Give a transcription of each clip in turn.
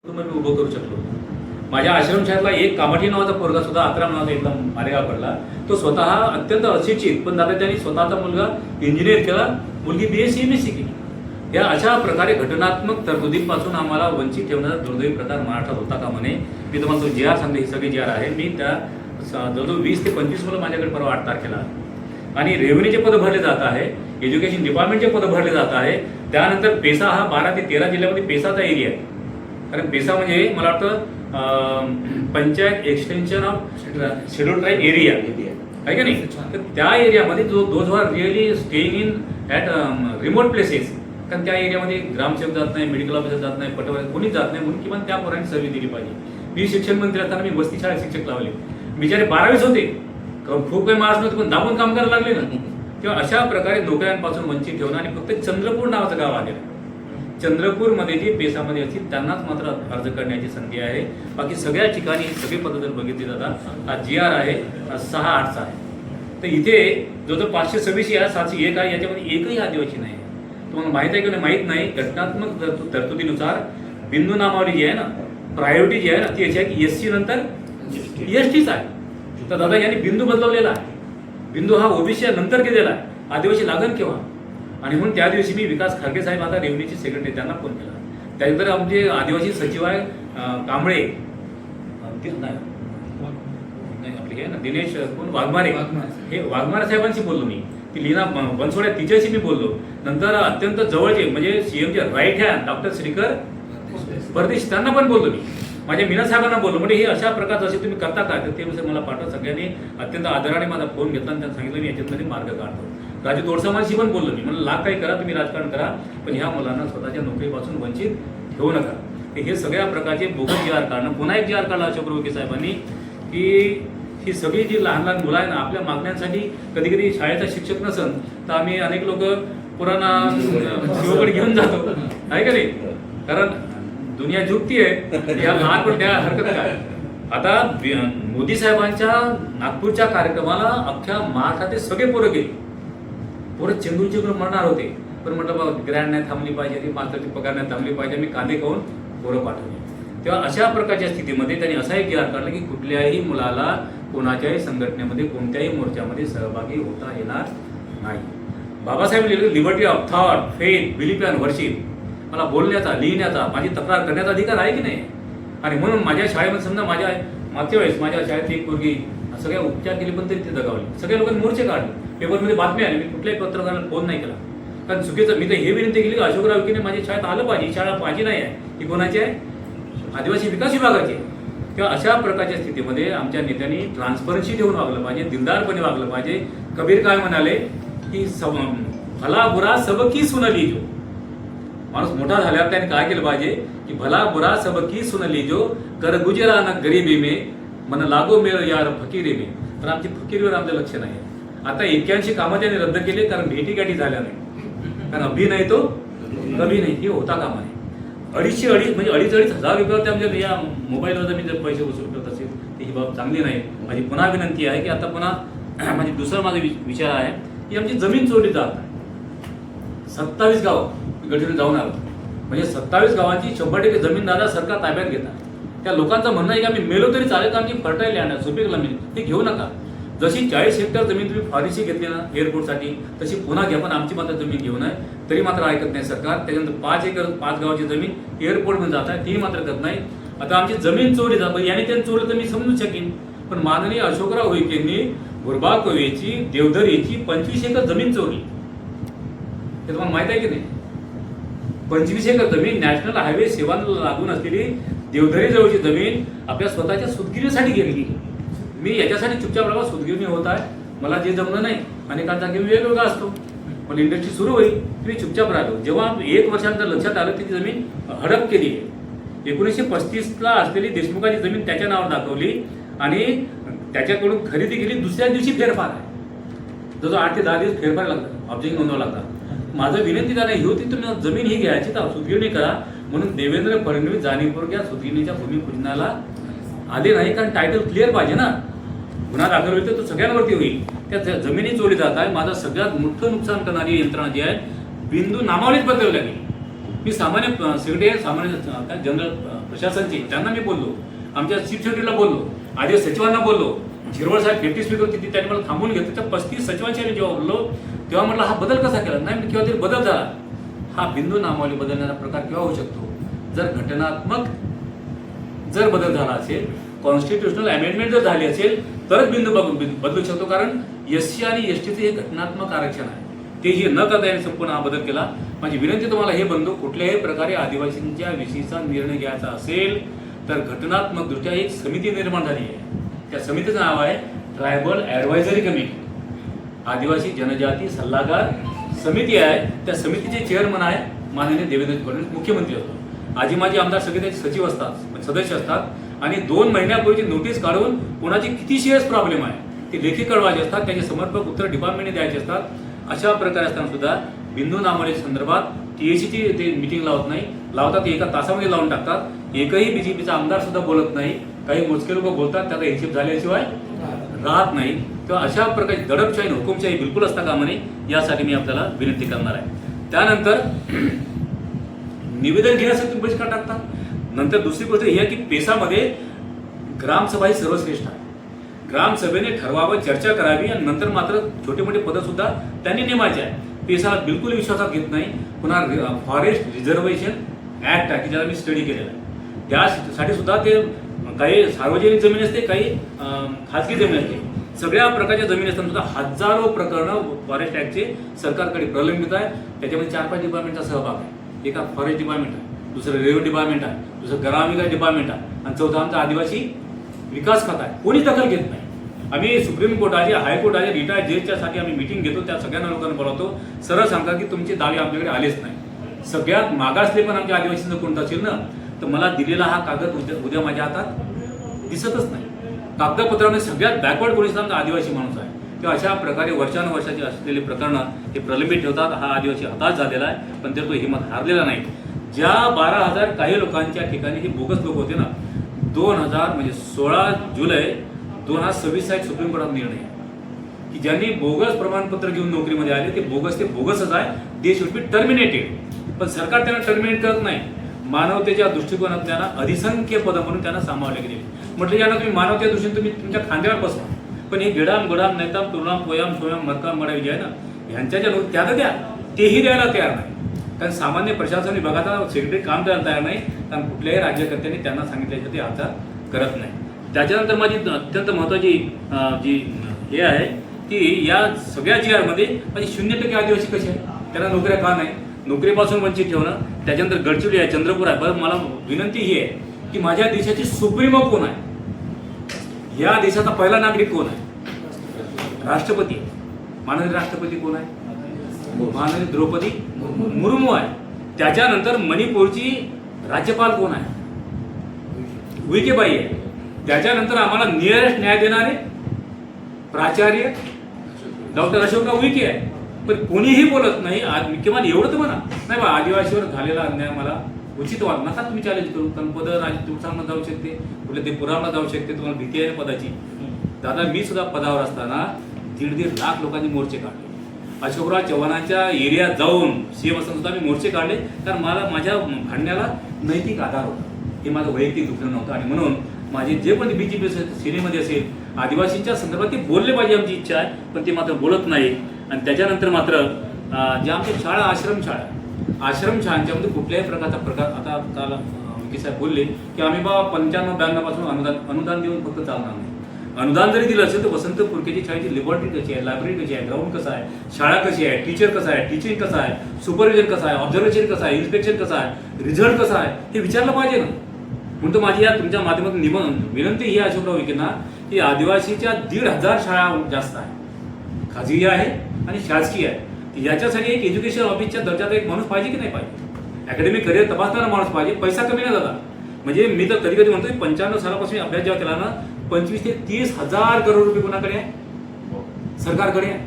मी उभं करू शकलो. माझ्या आश्रमशाळेतला एक कामाठी नावाचा पोरगा सुद्धा आत्राम नावाचा एकदम मारेगाव पडला. तो स्वतः अत्यंत अशिक्षित, पण दादा त्यांनी स्वतःचा मुलगा इंजिनियर केला, मुलगी BSc MSc केली. या अशा प्रकारे घटनात्मक तरतुदींपासून आम्हाला वंचित ठेवण्याचा दुर्दैवी प्रकार महाराष्ट्रात होता का म्हणे. मी तुम्हाला तो GR सांगते, ही सगळी GR आहे. मी त्या जवळजवळ 20 ते 25 मुलं माझ्याकडे परवा 8 तारखेला आणि रेव्हेन्यूचे पद भरले जात आहे, एज्युकेशन डिपार्टमेंटचे पद भरले जात आहे. त्यानंतर पेसा हा 12 ते 13 जिल्ह्यामध्ये पेसाचा एरिया आहे. कारण पेसा म्हणजे मला वाटतं panchayat extension of schedule tribe area आहे का नाही. तर त्या एरियामध्ये those are really staying in at remote places. कारण त्या एरियामध्ये ग्रामसेवक जात नाही, मेडिकल ऑफिसर जात नाही, पटवारी कोणीच जात नाही, म्हणून किमान त्या पोरांनी सर्व्हिस दिली पाहिजे. मी शिक्षण मंत्री असताना मी वस्ती शाळेत शिक्षक लावले. बिचारे 12वीच होते, खूप काही मार्क्स नव्हते, पण दाबून काम करायला लागले ना. तेव्हा अशा प्रकारे नोकऱ्यांपासून वंचित ठेवणं. आणि फक्त चंद्रपूर नावाचं गाव आहे, चंद्रपूरमध्ये जे पेसामध्ये असतील त्यांनाच मात्र अर्ज करण्याची संधी आहे. बाकी सगळ्या ठिकाणी सगळे पद जर बघितली जातात, हा GR आहे 6-8चा आहे. तर इथे जो 526 आहे, 701 आहे, याच्यामध्ये एकही आदिवासी नाही. तुम्हाला माहित आहे की नाही माहीत नाही. घटनात्मक तरतुदीनुसार बिंदू नामावली जी आहे ना, प्रायोरिटी जी आहे ना, ती अशी आहे की SC नंतर STच आहे. तर दादा यांनी बिंदू बदलवलेला आहे. बिंदू हा OBC नंतर केलेला आहे, आदिवासी लागण केव्हा. आणि म्हणून त्या दिवशी मी विकास खारगे साहेब आता रेव्हेन्यूचे सेक्रेटरी त्यांना फोन केला. त्यानंतर आमचे आदिवासी सचिव आहे कांबळे, नाही आपले हे ना दिनेश कोण वाघमारे, हे वाघमारे साहेबांशी बोललो मी. ती लीना बनसोडे तिच्याशी मी बोललो. नंतर अत्यंत जवळचे म्हणजे CMचे राईट हँड डॉक्टर श्रीकर परदेश त्यांना पण बोललो मी. माझ्या मीना साहेबांना बोललो. म्हणजे हे अशा प्रकारचं असे तुम्ही करता काय, तर ते मला पाठवा. सगळ्यांनी अत्यंत आदराने माझा फोन घेतला आणि त्यांना सांगितलं मी याच्यातमध्ये मार्ग काढतो. राजू तोडसामांशी पण बोललो मी. म्हणलं लाख काही करा, तुम्ही राजकारण करा, पण ह्या मुलांना स्वतःच्या नोकरीपासून वंचित ठेवू नका. हे सगळ्या प्रकारचे बोगस GR काढणं. पुन्हा एक GR काढला अशोक उईके साहेबांनी की ही सगळी जी लहान लहान मुलं आहे ना, आपल्या मागण्यांसाठी कधी कधी शाळेचा शिक्षक नसन तर आम्ही अनेक लोक पुराणा शिवकडे घेऊन जातो, आहे का नाही. कारण दुनिया झुकती आहे, या लहान पण त्या हरकत काय. आता मोदी साहेबांच्या नागपूरच्या कार्यक्रमाला अख्ख्या महाराष्ट्रातील सगळे पोरं गेले. पोरं चेंगून म्हणणार होते, पण म्हटलं बाबा ग्रँड नाही थांबली पाहिजे, मास्टरची पगार नाही थांबली पाहिजे, मी कांदे खाऊन पोरं पाठवले. तेव्हा अशा प्रकारच्या स्थितीमध्ये त्यांनी असा एक GR काढला की कुठल्याही मुलाला कोणाच्याही संघटनेमध्ये कोणत्याही मोर्चामध्ये सहभागी होता येणार नाही. Babasaheb liberty of thought, faith, belief and worship. मला बोलण्याचा, लिहिण्याचा, माझी तक्रार करण्याचा अधिकार आहे की नाही. आणि म्हणून माझ्या शाळेमध्ये समजा मागच्या वेळेस माझ्या शाळेत एक मुलगी सगळ्या उपचार केले, पण तरी ते दगावले. सगळ्या लोकांनी मोर्चे काढले, पेपरमध्ये बातमी आली. मी कुठल्याही पत्रकाराला फोन नाही केला, कारण चुकीचं. मी तर हे विनंती केली की अशोकराव उईकेने माझ्या शाळेत आलं पाहिजे. ही शाळा माझी नाही आहे, ही कोणाची आहे, आदिवासी विकास विभागाची आहे. किंवा अशा प्रकारच्या स्थितीमध्ये आमच्या नेत्यांनी ट्रान्सपरन्सी ठेवून वागलं पाहिजे, दिलदारपणे वागलं पाहिजे. कबीर काय म्हणाले की भला बुरा सबकी सुन लीजो. माणूस मोठा झाल्यावर त्याने काय केलं पाहिजे की भला बुरा सबकी सुन लीजो, कर गुजरा न गरीबी में, मन लागो मेर यार फकीरी में. पण आमची फकीरीवर आमचं लक्ष नाही. आता 81 कामं त्यांनी रद्द केले, कारण भेटीगाठी झाल्या नाही. कारण अभिनय तो कमी नाही, हे होता कामा नाही. 250 हजार रुपयावर त्या म्हणजे या मोबाईलवर मी जर पैसे वसूल करत असेल तर ही बाब चांगली नाही. माझी पुन्हा विनंती आहे की आता पुन्हा माझी दुसरा माझा विचार आहे की आमची जमीन चोरली जात आहे. 27 गाव गडचिरोली जाऊन आलो, म्हणजे 27 गावांची 100% जमीन दादा सरकार ताब्यात घेतात. त्या लोकांचं म्हणणं आहे की आम्ही मेलो तरी चालेल, तर आमची फर्टाईल लँड आहे, सुपीक जमीन, ते घेऊ नका. जशी 40 हेक्टर जमीन तुम्ही फॉरेस्टची घेतली ना एअरपोर्टसाठी, तशी पुन्हा घ्या, पण आमची मात्र जमीन घेऊ नये. तरी मात्र ऐकत नाही सरकार. त्याच्यानंतर 5 एकर 5 गावाची जमीन एअरपोर्टमध्ये जात आहे, ती मात्र करत नाही. आता आमची जमीन चोरी जात, याने त्यांनी चोरलं तर मी समजू शकेन, पण माननीय अशोकराव उईकेंनी गुरबा कवेची, देवधरीची 25 एकर जमीन चोरली. हे तुम्हाला माहित आहे की नाही. 25 एकर जमीन नॅशनल हायवे सेवांना लागून असलेली देवधरी जवळची जमीन आपल्या स्वतःच्या सुतगिरीसाठी घेतली. मी याच्यासाठी चुपचाप राहा, सुतगिरणी होत आहे, मला जे जमलं नाही, अनेकांचा घेऊन वेगवेगळा असतो, पण इंडस्ट्री सुरू होईल, मी चुपचाप राहिलो. जेव्हा 1 वर्षानंतर लक्षात आलं की ती जमीन हडप केली आहे. 1935ला असलेली देशमुखाची जमीन त्याच्या नावावर दाखवली आणि त्याच्याकडून खरेदी केली. दुसऱ्या दिवशी फेरफार आहे, जवळ 8 ते 10 दिवस फेरफार लागतात, ऑब्जेक्ट नोंदवावं लागतात. माझं विनंती त्यांना ही होती, तुम्ही जमीन ही घ्यायची तर सुतगिरणी करा. म्हणून देवेंद्र फडणवीस जाणीवपूर्वक सुतगिरणीच्या भूमिपूजनाला आले नाही, कारण टायटल क्लिअर पाहिजे ना. गुन्हा दाखल होईल तर तो सगळ्यांवरती होईल. त्या जमिनी चोरी जात आहे. माझं सगळ्यात मोठं नुकसान करणारी यंत्रणा जी आहे, बिंदू नामावलीच बदलवली. मी सामान्य सेक्रेटरी, सामान्य जनरल प्रशासनचे, त्यांना मी बोललो, आमच्या चीफ सेक्रेटरीला बोललो, आदिवासी सचिवांना बोललो, झिरवळ साहेब डेप्टी स्पीकर होते त्यांनी मला थांबून घेतलं. त्या 35 सचिवांशी मी जेव्हा बोललो तेव्हा म्हटलं हा बदल कसा केला, नाही किंवा तरी बदल झाला. हा बिंदू नामावली बदलण्याचा प्रकार केव्हा होऊ शकतो, जर घटनात्मक जर बदल झाला असेल, कॉन्स्टिट्युशनल अमेंडमेंट जर झाली असेल तरच बिंदू बदलू शकतो. कारण SC आणि STचे हे घटनात्मक आरक्षण आहे, तेही न करता याने संपूर्ण हा बदल केला. माझी विनंती तुम्हाला हे बंधू, कुठल्याही प्रकारे आदिवासींच्या विषयीचा निर्णय घ्यायचा असेल तर घटनात्मक दृष्ट्या एक समिती निर्माण झाली आहे. त्या समितीचं नाव आहे ट्रायबल ॲडवायझरी कमिटी, आदिवासी जनजाती सल्लागार समिती आहे. त्या समितीचे चेअरमन आहे माननीय देवेंद्र फडणवीस, मुख्यमंत्री असतो. आजी माझी आमदार सगळे त्याचे सचिव असतात, सदस्य असतात आणि 2 महिन्यापूर्वीची नोटीस काढून कोणाची किती शेअर्स प्रॉब्लेम आहे ते लेखी कळवायचे असतात, त्याचे समर्पक उत्तर डिपार्टमेंटने द्यायचे असतात. अशा प्रकारे असताना सुद्धा बिंदू नामावली संदर्भात TACची ते मिटिंग लावत नाही, लावतात एका तासामध्ये लावून टाकतात. एकही BJPचा आमदार सुद्धा बोलत नाही, काही मोजके लोक बोलतात, त्याचा हिशेब झाल्याशिवाय राहत नाही. तेव्हा अशा प्रकारची दडपशाही हुकुमशाही बिलकुल असता कामा नये, यासाठी मी आपल्याला विनंती करणार आहे. त्यानंतर निवेदन घेण्यासाठी तुम्ही का टाकता. नंतर दुसरी गोष्ट ही आहे की पेसामध्ये ग्रामसभा ही सर्वश्रेष्ठ आहे. ग्रामसभेने ठरवावं, चर्चा करावी आणि नंतर मात्र छोटे मोठे पद सुद्धा त्यांनी नेमायचे आहे. पेसाला बिलकुल विश्वासात घेत नाही. पुन्हा फॉरेस्ट रिझर्वेशन ऍक्ट आहे की ज्याला मी स्टडी केलेला आहे, त्यासाठी सुद्धा ते काही सार्वजनिक जमीन असते, काही खाजगी जमीन असते. सगळ्या प्रकारच्या जमीन असताना सुद्धा हजारो प्रकरणं फॉरेस्ट ऍक्टचे सरकारकडे प्रलंबित आहे. त्याच्यामध्ये 4-5 डिपार्टमेंटचा सहभाग आहे. एका फॉरेस्ट डिपार्टमेंट आहे, दुसरं रेव्हेन्यू डिपार्टमेंट आहे, दुसरं ग्रामविकास डिपार्टमेंट आहे आणि चौथा आमचा आदिवासी विकास खाता आहे. कोणीच दखल घेत नाही. आम्ही सुप्रीम कोर्टाचे, हायकोर्टाचे रिटायर्ड जजच्यासाठी आम्ही मिटिंग घेतो, त्या सगळ्यांना लोकांना बोलावतो. सरळ सांगतात की तुमचे दावे आमच्याकडे आलेच नाही. सगळ्यात मागासले पण आमच्या आदिवासींचं कोणतं असेल ना तर मला दिलेला हा कागद उद्या माझ्या हातात दिसतच नाही. कागदपत्रामध्ये सगळ्यात बॅकवर्ड कोणीच आमचा आदिवासी माणूस आहे. तेव्हा अशा प्रकारे वर्षानुवर्षाची असलेली प्रकरणं हे प्रलंबित ठेवतात. हा आदिवासी हताश झालेला आहे, पण तो हिंमत हारलेला नाही. ज्या 12,000 काही लोकांच्या ठिकाणी हे बोगस लोक होते ना, 2000 म्हणजे 16 जुलै 2026 चा एक सुप्रीम कोर्टाचा निर्णय आहे की ज्यांनी बोगस प्रमाणपत्र घेऊन नोकरीमध्ये आले ते बोगसच आहे. They should be terminated. पण सरकार त्यांना टर्मिनेट करत नाही. मानवतेच्या दृष्टिकोनात त्यांना अधिसंख्य पद म्हणून त्यांना सामावले गेले. म्हटलं ज्यांना तुम्ही मानवतेच्या दृष्टीने तुम्ही तुमच्या खांद्यावर बसवा, पण हे गिडाम गुडाम नैताम तुलाम पोयाम सोयाम मरकाम मडा विजय ना ह्यांच्या ज्या त्यात द्या, तेही द्यायला तयार नाही. कारण सामान्य प्रशासन विभागाचा सेक्रेटरी काम करायला तयार नाही, कारण कुठल्याही राज्यकर्त्यांनी त्यांना सांगितल्याच्या ते हालचाल करत नाही. त्याच्यानंतर माझी अत्यंत महत्त्वाची जी हे आहे की या सगळ्या GR मध्ये म्हणजे 0% आदिवासी कसे आहे, त्यांना नोकऱ्या का नाही, नोकरीपासून वंचित ठेवणं. त्याच्यानंतर गडचिरोली आहे, चंद्रपूर आहे. बरं, मला विनंती ही आहे की माझ्या देशाची सुप्रीमो कोण आहे, या देशाचा पहिला नागरिक कोण आहे, राष्ट्रपती. माननीय राष्ट्रपती कोण आहे, माननीय द्रौपदी मुर्मू आहे. त्याच्यानंतर मणिपूरची राज्यपाल कोण आहे, उईकेबाई आहे. त्याच्यानंतर आम्हाला नियरेस्ट न्याय देणारे प्राचार्य डॉक्टर अशोकराव उईके आहे. पण कोणीही बोलत नाही. किमान एवढं तर म्हणा नाही बा आदिवासीवर झालेला अन्याय मला उचित वाटत नका तुम्ही चॅलेंज करू. कारण पद तुमचा जाऊ शकते, कुठल्या ते पुरावला जाऊ शकते, तुम्हाला भीती आहे पदाची. दादा मी सुद्धा पदावर असताना 1.5 लाख लोकांनी मोर्चे काढले. अशोकराव चव्हाणांच्या एरियात जाऊन CM असताना सुद्धा मी मोर्चे काढले. कारण मला माझ्या भांडण्याला नैतिक आधार होता. हे माझं वैयक्तिक दुःख नव्हतं. आणि म्हणून माझे जे पण BJP सेनेमध्ये असेल आदिवासींच्या संदर्भात ते बोलले पाहिजे, आमची इच्छा आहे. पण ते मात्र बोलत नाही. आणि त्याच्यानंतर मात्र ज्या आमच्या शाळा आश्रमशाळांच्यामध्ये कुठल्याही प्रकार आता काल विकी साहेब बोलले की आम्ही 95-92 पासून अनुदान देऊन फक्त चालणार नाही. अनुदान जरी दिलं असेल तर वसंत पुरकेची शाळेची लॅबोरेटरी कशी आहे, लायब्ररी कशी आहे, ग्राउंड कसं आहे, शाळा कशी आहे, टीचर कसं आहे, टीचिंग कसं आहे, सुपरविजन कसं आहे, ऑब्झर्वेशन कसं आहे, इन्स्पेक्शन कसं आहे, रिझल्ट कसा आहे, हे विचारलं पाहिजे ना. म्हणून माझी या तुमच्या माध्यमातून विनंती ही अशोकराव विकेंना की आदिवासीच्या 1,500 शाळा जास्त आहे, खाजगी आहे आणि शासकीय आहे. याच्यासाठी एक एज्युकेशन ऑफिसच्या दर्जाचा एक माणूस पाहिजे की नाही पाहिजे, अकॅडमिक करिअर तपासणारा माणूस पाहिजे. पैसा कमी नाही दादा. म्हणजे मी तर कधी कधी म्हणतो 95 सालापासून अभ्यास जेव्हा केला ना 25 ते 30 हजार करोड रुपये कोणाकडे आहे, सरकारकडे आहे.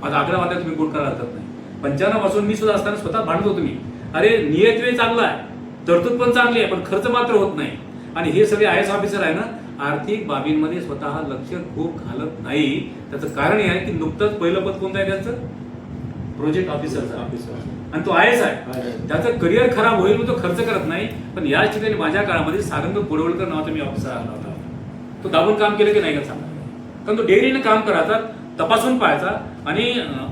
आता आकडा मात्र तुम्ही गुट करायला हरकत नाही. 95 पासून मी सुद्धा असताना स्वतः भांडत होतो मी, अरे नियत वेळ चांगला आहे, तरतूद पण चांगली आहे, पण खर्च मात्र होत नाही. आणि हे सगळे IAS ऑफिसर आहे ना आर्थिक बाबींमध्ये स्वतः लक्ष खूप घालत नाही. त्याचं कारण हे आहे की नुकतंच पहिलं पद कोणतं आहे त्यांचं, प्रोजेक्ट ऑफिसरचं. आणि तो आहेच आहे. त्याचं करिअर खराब होईल म्हणून तो खर्च करत नाही. पण या ठिकाणी माझ्या काळामध्ये सारंग कोडवळकर नावाचा मी ऑफिसर आला होता. तो दाबून काम केलं की नाही का सांगा. कारण तो डेअरीने काम करायचा, तपासून पाहायचा आणि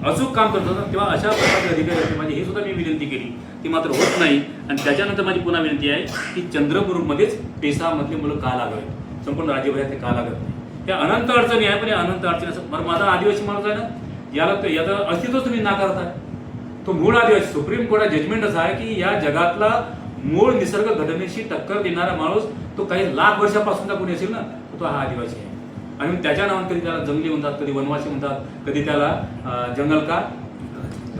अचूक काम करत होता. तेव्हा अशा प्रकारचे अधिकारी होते. माझी हे सुद्धा मी विनंती केली, ती मात्र होत नाही. आणि त्याच्यानंतर माझी पुन्हा विनंती आहे की चंद्रपूरमध्येच पेसामधली मुलं का लागत, संपूर्ण राज्यभरात ते का लागत नाही. त्या अनंत अडचणी आहे. पण या अनंत अडचणी असं बरं माझा आदिवासी माणूस आहे ना, याचं अस्तित्वच तुम्ही नाकारताय. तो मूळ आदिवासी, सुप्रीम कोर्टात जजमेंट असं आहे की या जगातला मूळ निसर्ग घटनेशी टक्कर देणारा माणूस तो काही लाख वर्षापासूनचा कोणी असेल ना, तो हा आदिवासी आहे. आणि त्याच्या नावाने कधी त्याला जंगली म्हणतात, कधी वनवासी म्हणतात, कधी त्याला जंगल का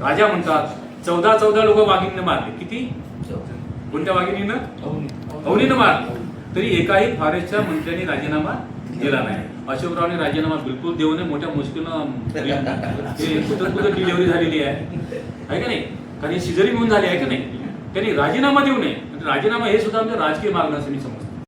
राजा म्हणतात. 14 लोक वाघिणीनं मारले. किती? कोणत्या वाघिणीनं? अवनीनं मारले. तरी एकाही फॉरेस्टच्या मंत्र्यांनी राजीनामा दिला नाही. अशोकरावने राजीनामा बिलकुल देऊ नये. मोठ्या मुश्किलनं डिलिव्हरी झालेली आहे का नाही, कारण सिजरिंग होऊन झाली आहे का नाही. त्यांनी राजीनामा देऊ नये. राजीनामा हे सुद्धा आमचं राजकीय मागणं असं मी समजतो.